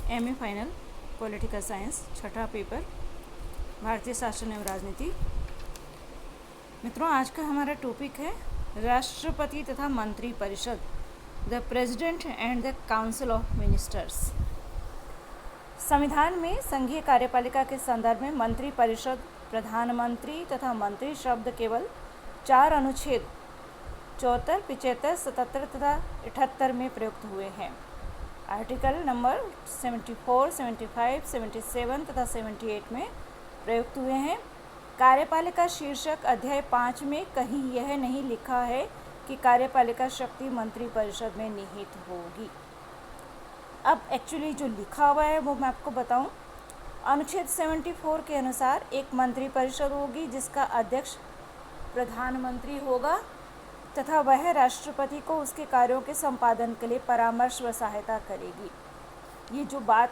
MA final political science छठा paper भारतीय शासन एवं राजनीति। मित्रों, आज का हमारा टॉपिक है राष्ट्रपति तथा मंत्री परिषद, the president and the council of ministers. संविधान में संघीय कार्यपालिका के संदर्भ में मंत्री परिषद, प्रधानमंत्री तथा मंत्री शब्द केवल 4 अनुच्छेद 74, 75, 77 तथा 78 में प्रयुक्त हुए हैं। आर्टिकल नंबर 74, 75, 77 तथा 78 में प्रयुक्त हुए हैं। कार्यपालिका शीर्षक अध्याय 5 में कहीं यह नहीं लिखा है कि कार्यपालिका शक्ति मंत्री परिषद में निहित होगी। अब एक्चुअली जो लिखा हुआ है वो मैं आपको बताऊं। अनुच्छेद 74 के अनुसार एक मंत्री परिषद होगी जिसका अध्यक्ष प्रधानमंत्री होगा तथा वह राष्ट्रपति को उसके कार्यों के संपादन के लिए परामर्श व सहायता करेगी। ये जो बात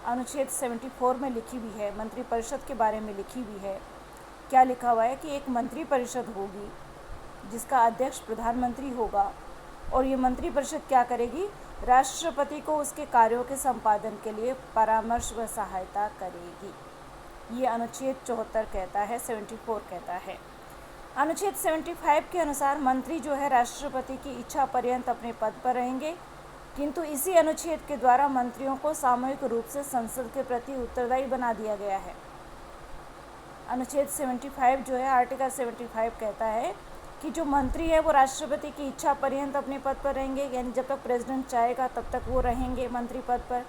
अनुच्छेद 74 में लिखी हुई है, मंत्री परिषद के बारे में लिखी हुई है, क्या लिखा हुआ है कि एक मंत्री परिषद होगी जिसका अध्यक्ष प्रधानमंत्री होगा और ये मंत्री परिषद क्या करेगी? राष्ट्रपति को उसके कार्यों के संपादन के लिए परामर्श व सहायता करेगी। ये अनुच्छेद 74 कहता है, 74 कहता है। अनुच्छेद 75 के अनुसार मंत्री जो है राष्ट्रपति की इच्छा पर्यंत अपने पद पर रहेंगे, किंतु इसी अनुच्छेद के द्वारा मंत्रियों को सामूहिक रूप से संसद के प्रति उत्तरदायी बना दिया गया है। अनुच्छेद 75 जो है, आर्टिकल 75 कहता है कि जो मंत्री है वो राष्ट्रपति की इच्छा पर्यंत अपने पद पर रहेंगे, यानी जब तक प्रेसिडेंट चाहेगा तब तक वो रहेंगे मंत्री पद पर।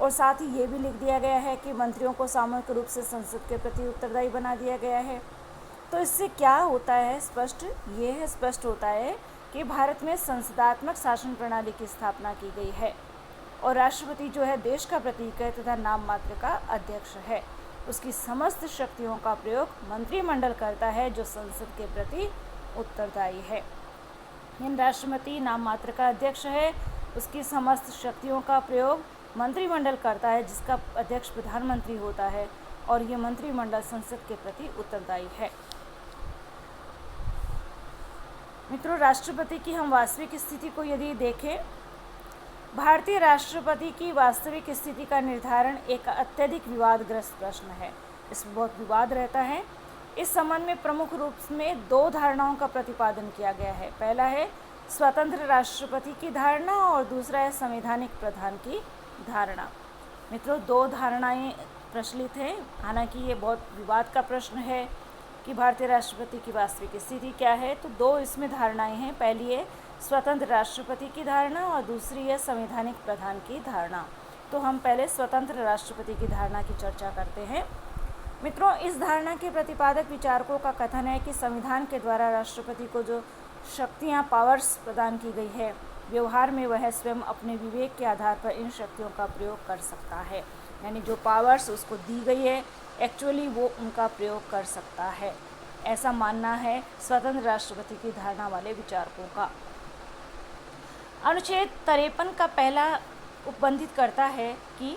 और साथ ही ये भी लिख दिया गया है कि मंत्रियों को सामूहिक रूप से संसद के प्रति उत्तरदायी बना दिया गया है। तो इससे क्या होता है? स्पष्ट होता है कि भारत में संसदात्मक शासन प्रणाली की स्थापना की गई है और राष्ट्रपति जो है देश का प्रतीक है तथा नाम मात्र का अध्यक्ष है। उसकी समस्त शक्तियों का प्रयोग मंत्रिमंडल करता है जो संसद के प्रति उत्तरदायी है। इन राष्ट्रपति नाम मात्र का अध्यक्ष है, उसकी समस्त शक्तियों का प्रयोग मंत्रिमंडल करता है जिसका अध्यक्ष प्रधानमंत्री होता है और ये मंत्रिमंडल संसद के प्रति उत्तरदायी है। मित्रों, राष्ट्रपति की हम वास्तविक स्थिति को यदि देखें, भारतीय राष्ट्रपति की वास्तविक स्थिति का निर्धारण एक अत्यधिक विवादग्रस्त प्रश्न है। इसमें बहुत विवाद रहता है। इस संबंध में प्रमुख रूप में 2 धारणाओं का प्रतिपादन किया गया है। पहला है स्वतंत्र राष्ट्रपति की धारणा और दूसरा है संवैधानिक प्रधान की धारणा। मित्रों, 2 धारणाएं प्रचलित हैं। हालांकि ये बहुत विवाद का प्रश्न है कि भारतीय राष्ट्रपति की वास्तविक स्थिति क्या है, तो 2 इसमें धारणाएं हैं। पहली है स्वतंत्र राष्ट्रपति की धारणा और दूसरी है संवैधानिक प्रधान की धारणा। तो हम पहले स्वतंत्र राष्ट्रपति की धारणा की चर्चा करते हैं। मित्रों, इस धारणा के प्रतिपादक विचारकों का कथन है कि संविधान के द्वारा राष्ट्रपति को जो शक्तियाँ, पावर्स प्रदान की गई है, व्यवहार में वह स्वयं अपने विवेक के आधार पर इन शक्तियों का प्रयोग कर सकता है। यानी जो पावर्स उसको दी गई है, एक्चुअली वो उनका प्रयोग कर सकता है। ऐसा मानना है स्वतंत्र राष्ट्रपति की धारणा वाले विचारकों का। अनुच्छेद 53 का पहला उपबंधित करता है कि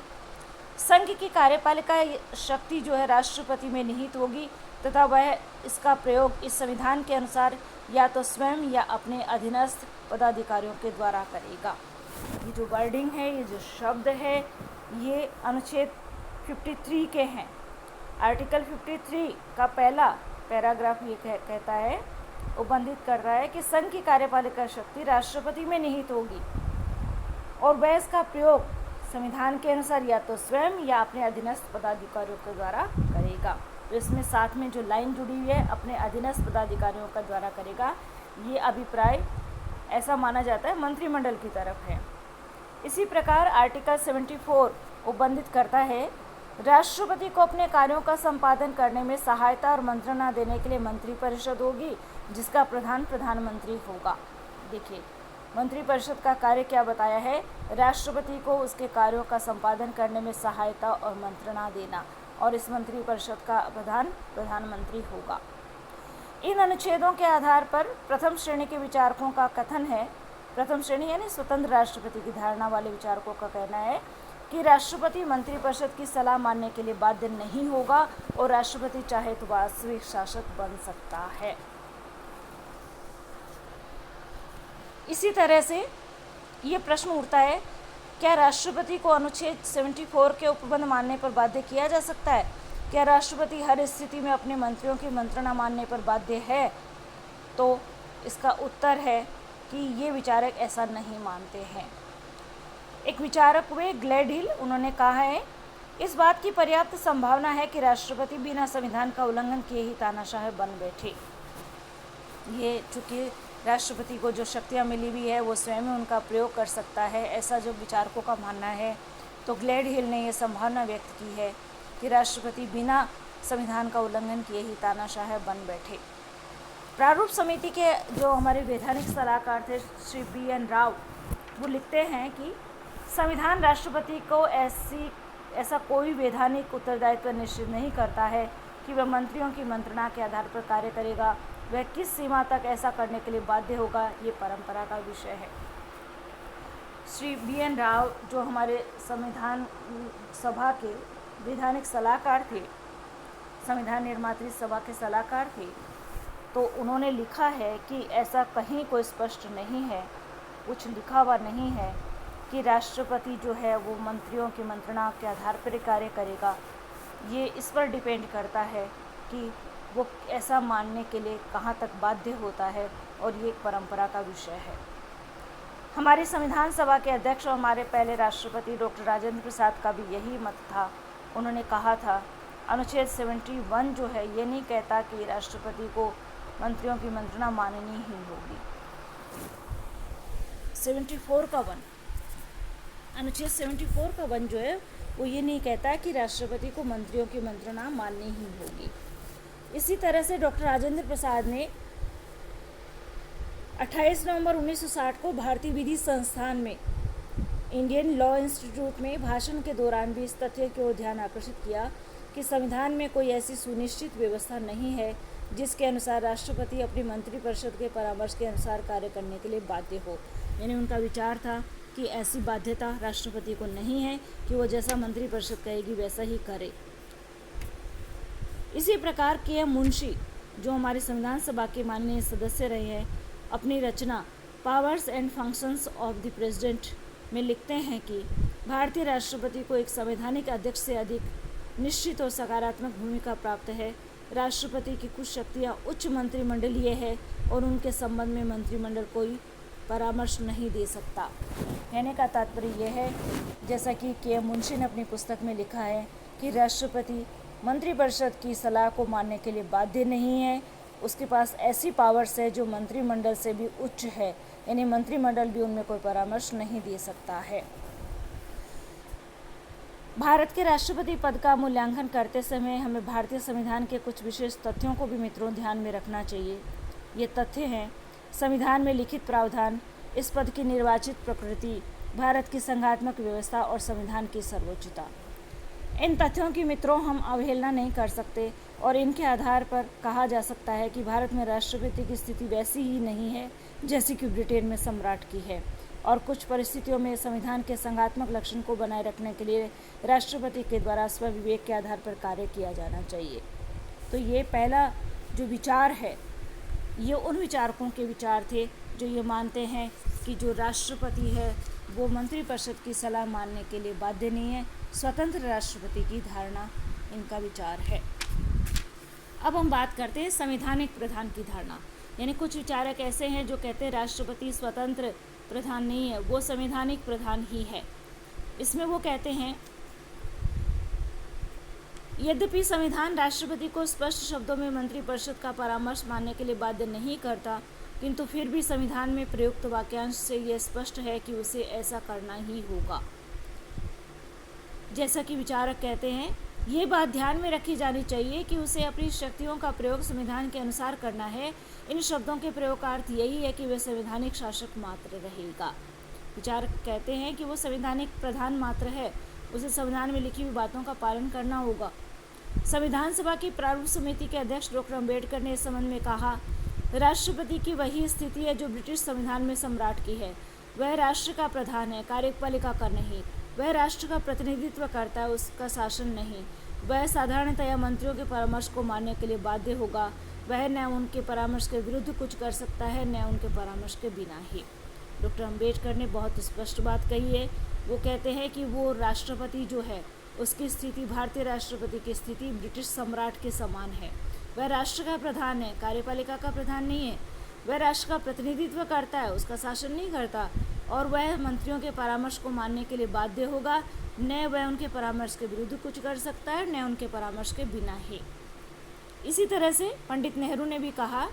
संघ की कार्यपालिका शक्ति जो है राष्ट्रपति में निहित होगी तथा वह इसका प्रयोग इस संविधान के अनुसार या तो स्वयं या अपने अधीनस्थ पदाधिकारियों के द्वारा करेगा। ये जो वर्डिंग है, ये जो शब्द है, ये अनुच्छेद 53 के हैं। आर्टिकल 53 का पहला पैराग्राफ ये कहता है, उपबंधित कर रहा है कि संघ की कार्यपालिका शक्ति राष्ट्रपति में निहित होगी और वह इसका प्रयोग संविधान के अनुसार या तो स्वयं या अपने अधीनस्थ पदाधिकारियों के द्वारा करेगा। तो इसमें साथ में जो लाइन जुड़ी हुई है, अपने अधीनस्थ पदाधिकारियों का द्वारा करेगा, ये अभिप्राय ऐसा माना जाता है मंत्रिमंडल की तरफ है। इसी प्रकार आर्टिकल 74 उपबंधित करता है, राष्ट्रपति को अपने कार्यों का संपादन करने में सहायता और मंत्रणा देने के लिए मंत्री परिषद होगी जिसका प्रधान प्रधानमंत्री होगा। देखिए, मंत्री परिषद का कार्य क्या बताया है? राष्ट्रपति को उसके कार्यों का संपादन करने में सहायता और मंत्रणा देना, और इस मंत्री परिषद का प्रधान प्रधानमंत्री होगा। इन अनुच्छेदों के आधार पर प्रथम श्रेणी के विचारकों का कथन है, प्रथम श्रेणी यानी स्वतंत्र राष्ट्रपति की धारणा वाले विचारकों का कहना है कि राष्ट्रपति मंत्रिपरिषद की सलाह मानने के लिए बाध्य नहीं होगा और राष्ट्रपति चाहे तो वास्तविक शासक बन सकता है। इसी तरह से ये प्रश्न उठता है क्या राष्ट्रपति को अनुच्छेद 74 के उपबंध मानने पर बाध्य किया जा सकता है? क्या राष्ट्रपति हर स्थिति में अपने मंत्रियों की मंत्रणा मानने पर बाध्य है? तो इसका उत्तर है कि ये विचारक ऐसा नहीं मानते हैं। एक विचारक हुए ग्लेडहिल, उन्होंने कहा है, इस बात की पर्याप्त संभावना है कि राष्ट्रपति बिना संविधान का उल्लंघन किए ही तानाशाह बन बैठे। ये चूँकि राष्ट्रपति को जो शक्तियाँ मिली हुई है वो स्वयं उनका प्रयोग कर सकता है, ऐसा जो विचारकों का मानना है, तो ग्लेडहिल ने यह संभावना व्यक्त की है कि राष्ट्रपति बिना संविधान का उल्लंघन किए ही तानाशाह बन बैठे। प्रारूप समिति के जो हमारे वैधानिक सलाहकार थे श्री BN राव, वो लिखते हैं कि संविधान राष्ट्रपति को ऐसा कोई वैधानिक उत्तरदायित्व निश्चित नहीं करता है कि वह मंत्रियों की मंत्रणा के आधार पर कार्य करेगा। वह किस सीमा तक ऐसा करने के लिए बाध्य होगा, ये परंपरा का विषय है। श्री BN राव जो हमारे संविधान सभा के वैधानिक सलाहकार थे, संविधान निर्मात्री सभा के सलाहकार थे, तो उन्होंने लिखा है कि ऐसा कहीं कोई स्पष्ट नहीं है, कुछ लिखा हुआ नहीं है कि राष्ट्रपति जो है वो मंत्रियों की मंत्रणा के आधार पर कार्य करेगा। ये इस पर डिपेंड करता है कि वो ऐसा मानने के लिए कहाँ तक बाध्य होता है, और ये एक परंपरा का विषय है। हमारी संविधान सभा के अध्यक्ष और हमारे पहले राष्ट्रपति डॉक्टर राजेंद्र प्रसाद का भी यही मत था। उन्होंने कहा था, अनुच्छेद 71 जो है ये नहीं कहता कि राष्ट्रपति को मंत्रियों की मंत्रणा माननी ही होगी। 74 का वन, अनुच्छेद 74 का वन जो है वो ये नहीं कहता कि राष्ट्रपति को मंत्रियों की मंत्रणा माननी ही होगी। इसी तरह से डॉक्टर राजेंद्र प्रसाद ने 28 नवंबर 1960 को भारतीय विधि संस्थान में इंडियन लॉ इंस्टीट्यूट में भाषण के दौरान भी इस तथ्य की ओर ध्यान आकर्षित किया कि संविधान में कोई ऐसी सुनिश्चित व्यवस्था नहीं है जिसके अनुसार राष्ट्रपति अपनी मंत्रिपरिषद के परामर्श के अनुसार कार्य करने के लिए बाध्य हो। यानी उनका विचार था कि ऐसी बाध्यता राष्ट्रपति को नहीं है कि वो जैसा मंत्रिपरिषद कहेगी वैसा ही करे। इसी प्रकार KM मुंशी जो हमारे संविधान सभा के माननीय सदस्य रहे हैं, अपनी रचना powers and functions of the president में लिखते हैं कि भारतीय राष्ट्रपति को एक संवैधानिक अध्यक्ष से अधिक निश्चित और सकारात्मक भूमिका प्राप्त है। राष्ट्रपति की कुछ शक्तियाँ उच्च मंत्रिमंडलीय है और उनके संबंध में मंत्रिमंडल कोई परामर्श नहीं दे सकता। कहने का तात्पर्य यह है, जैसा कि KM मुंशी ने अपनी पुस्तक में लिखा है, कि राष्ट्रपति मंत्रिपरिषद की सलाह को मानने के लिए बाध्य नहीं है। उसके पास ऐसी पावर्स है जो मंत्रिमंडल से भी उच्च है, यानी मंत्रिमंडल भी उनमें कोई परामर्श नहीं दे सकता है। भारत के राष्ट्रपति पद का मूल्यांकन करते समय हमें भारतीय संविधान के कुछ विशेष तथ्यों को भी मित्रों ध्यान में रखना चाहिए। ये तथ्य हैं, संविधान में लिखित प्रावधान, इस पद की निर्वाचित प्रकृति, भारत की संघात्मक व्यवस्था और संविधान की सर्वोच्चता। इन तथ्यों की मित्रों हम अवहेलना नहीं कर सकते और इनके आधार पर कहा जा सकता है कि भारत में राष्ट्रपति की स्थिति वैसी ही नहीं है जैसी कि ब्रिटेन में सम्राट की है, और कुछ परिस्थितियों में संविधान के संघात्मक लक्षण को बनाए रखने के लिए राष्ट्रपति के द्वारा स्वविवेक के आधार पर कार्य किया जाना चाहिए। तो ये पहला जो विचार है, ये उन विचारकों के विचार थे जो ये मानते हैं कि जो राष्ट्रपति है वो मंत्रिपरिषद की सलाह मानने के लिए बाध्य नहीं है। स्वतंत्र राष्ट्रपति की धारणा इनका विचार है। अब हम बात करते हैं संवैधानिक प्रधान की धारणा। यानी कुछ विचारक ऐसे हैं जो कहते हैं राष्ट्रपति स्वतंत्र प्रधान नहीं है, वो संवैधानिक प्रधान ही है। इसमें वो कहते हैं, यद्यपि संविधान राष्ट्रपति को स्पष्ट शब्दों में मंत्रिपरिषद का परामर्श मानने के लिए बाध्य नहीं करता, किंतु फिर भी संविधान में प्रयुक्त वाक्यांश से यह स्पष्ट है कि उसे ऐसा करना ही होगा। जैसा कि विचारक कहते हैं, ये बात ध्यान में रखी जानी चाहिए कि उसे अपनी शक्तियों का प्रयोग संविधान के अनुसार करना है। इन शब्दों के प्रयोग का अर्थ यही है कि वह संवैधानिक शासक मात्र रहेगा। विचारक कहते हैं कि वो संवैधानिक प्रधान मात्र है, उसे संविधान में लिखी हुई बातों का पालन करना होगा। संविधान सभा की प्रारूप समिति के अध्यक्ष डॉक्टर अम्बेडकर ने इस संबंध में कहा, राष्ट्रपति की वही स्थिति है जो ब्रिटिश संविधान में सम्राट की है। वह राष्ट्र का प्रधान है, कार्यपालिका का नहीं। वह राष्ट्र का प्रतिनिधित्व करता है, उसका शासन नहीं। वह साधारणतया मंत्रियों के परामर्श को मानने के लिए बाध्य होगा। वह न उनके परामर्श के विरुद्ध कुछ कर सकता है, न उनके परामर्श के बिना ही। डॉक्टर अम्बेडकर ने बहुत स्पष्ट बात कही है वो कहते हैं कि वो राष्ट्रपति जो है उसकी स्थिति, भारतीय राष्ट्रपति की स्थिति ब्रिटिश सम्राट के समान है। वह राष्ट्र का प्रधान है, कार्यपालिका का प्रधान नहीं है। वह राष्ट्र का प्रतिनिधित्व करता है, उसका शासन नहीं करता, और वह मंत्रियों के परामर्श को मानने के लिए बाध्य होगा। न वह उनके परामर्श के विरुद्ध कुछ कर सकता है, न उनके परामर्श के बिना ही। इसी तरह से पंडित नेहरू ने भी कहा,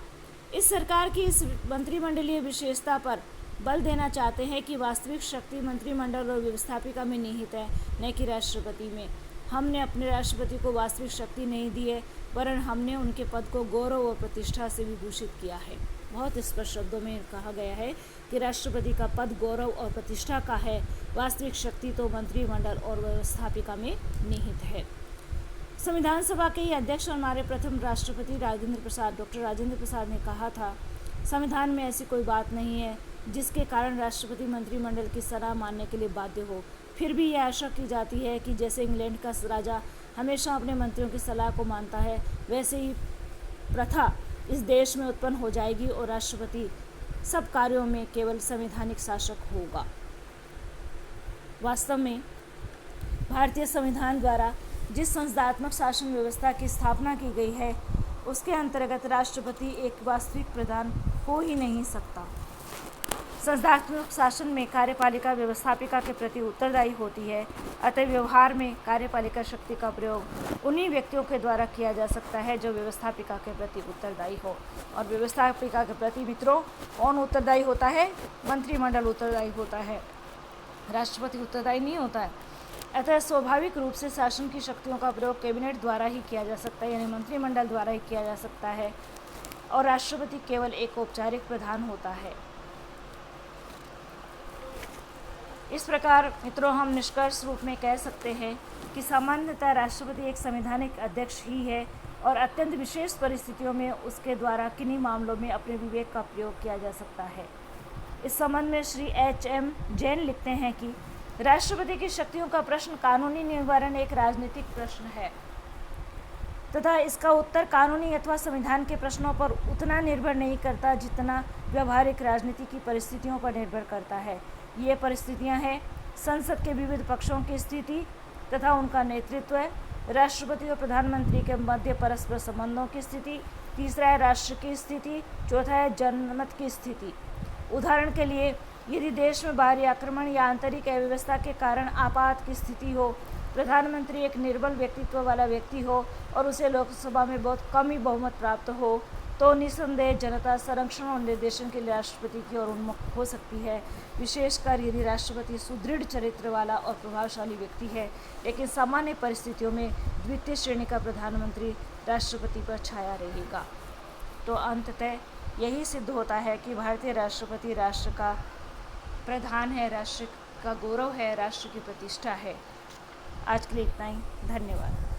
इस सरकार की इस मंत्रिमंडलीय विशेषता पर बल देना चाहते हैं कि वास्तविक शक्ति मंत्रिमंडल और व्यवस्थापिका में निहित है, न कि राष्ट्रपति में। हमने अपने राष्ट्रपति को वास्तविक शक्ति नहीं दी है, वरन हमने उनके पद को गौरव और प्रतिष्ठा से विभूषित किया है। बहुत स्पष्ट शब्दों में कहा गया है कि राष्ट्रपति का पद गौरव और प्रतिष्ठा का है, वास्तविक शक्ति तो मंत्रिमंडल और व्यवस्थापिका में निहित है। संविधान सभा के ही अध्यक्ष और हमारे प्रथम राष्ट्रपति डॉक्टर राजेंद्र प्रसाद ने कहा था, संविधान में ऐसी कोई बात नहीं है जिसके कारण राष्ट्रपति मंत्रिमंडल की सलाह मानने के लिए बाध्य हो। फिर भी यह आशा की जाती है कि जैसे इंग्लैंड का राजा हमेशा अपने मंत्रियों की सलाह को मानता है, वैसे ही प्रथा इस देश में उत्पन्न हो जाएगी और राष्ट्रपति सब कार्यों में केवल संवैधानिक शासक होगा। वास्तव में भारतीय संविधान द्वारा जिस संसदात्मक शासन व्यवस्था की स्थापना की गई है, उसके अंतर्गत राष्ट्रपति एक वास्तविक प्रधान हो ही नहीं सकता। संसदात्मक शासन में कार्यपालिका व्यवस्थापिका के प्रति उत्तरदायी होती है, अतः व्यवहार में कार्यपालिका शक्ति का प्रयोग उन्हीं व्यक्तियों के द्वारा किया जा सकता है जो व्यवस्थापिका के प्रति उत्तरदायी हो। और व्यवस्थापिका के प्रति मित्रों कौन उत्तरदायी होता है? मंत्रिमंडल उत्तरदायी होता है, राष्ट्रपति उत्तरदायी नहीं होता है। अतः स्वाभाविक रूप से शासन की शक्तियों का प्रयोग कैबिनेट द्वारा ही किया जा सकता है, यानी मंत्रिमंडल द्वारा ही किया जा सकता है, और राष्ट्रपति केवल एक औपचारिक प्रधान होता है। इस प्रकार मित्रों हम निष्कर्ष रूप में कह सकते हैं कि सामान्यतः राष्ट्रपति एक संवैधानिक अध्यक्ष ही है और अत्यंत विशेष परिस्थितियों में उसके द्वारा किन्हीं मामलों में अपने विवेक का प्रयोग किया जा सकता है। इस संबंध में श्री H.M. जैन लिखते हैं कि राष्ट्रपति की शक्तियों का प्रश्न कानूनी निवारण एक राजनीतिक प्रश्न है तथा इसका उत्तर कानूनी अथवा संविधान के प्रश्नों पर उतना निर्भर नहीं करता जितना व्यवहारिक राजनीति की परिस्थितियों पर निर्भर करता है। ये परिस्थितियां हैं संसद के विविध पक्षों की स्थिति तथा उनका नेतृत्व, राष्ट्रपति और प्रधानमंत्री के मध्य परस्पर संबंधों की स्थिति, तीसरा है राष्ट्र की स्थिति, चौथा है जनमत की स्थिति। उदाहरण के लिए यदि देश में बाहरी आक्रमण या आंतरिक अव्यवस्था के कारण आपात की स्थिति हो, प्रधानमंत्री एक निर्बल व्यक्तित्व वाला व्यक्ति हो और उसे लोकसभा में बहुत कम ही बहुमत प्राप्त हो, तो निसंदेह जनता संरक्षण और निर्देशन के लिए राष्ट्रपति की ओर उन्मुख हो सकती है, विशेषकर यदि राष्ट्रपति सुदृढ़ चरित्र वाला और प्रभावशाली व्यक्ति है। लेकिन सामान्य परिस्थितियों में द्वितीय श्रेणी का प्रधानमंत्री राष्ट्रपति पर छाया रहेगा। तो अंततः यही सिद्ध होता है कि भारतीय राष्ट्रपति राष्ट्र का प्रधान है, राष्ट्र का गौरव है, राष्ट्र की प्रतिष्ठा है। आज के लिए इतना ही। धन्यवाद।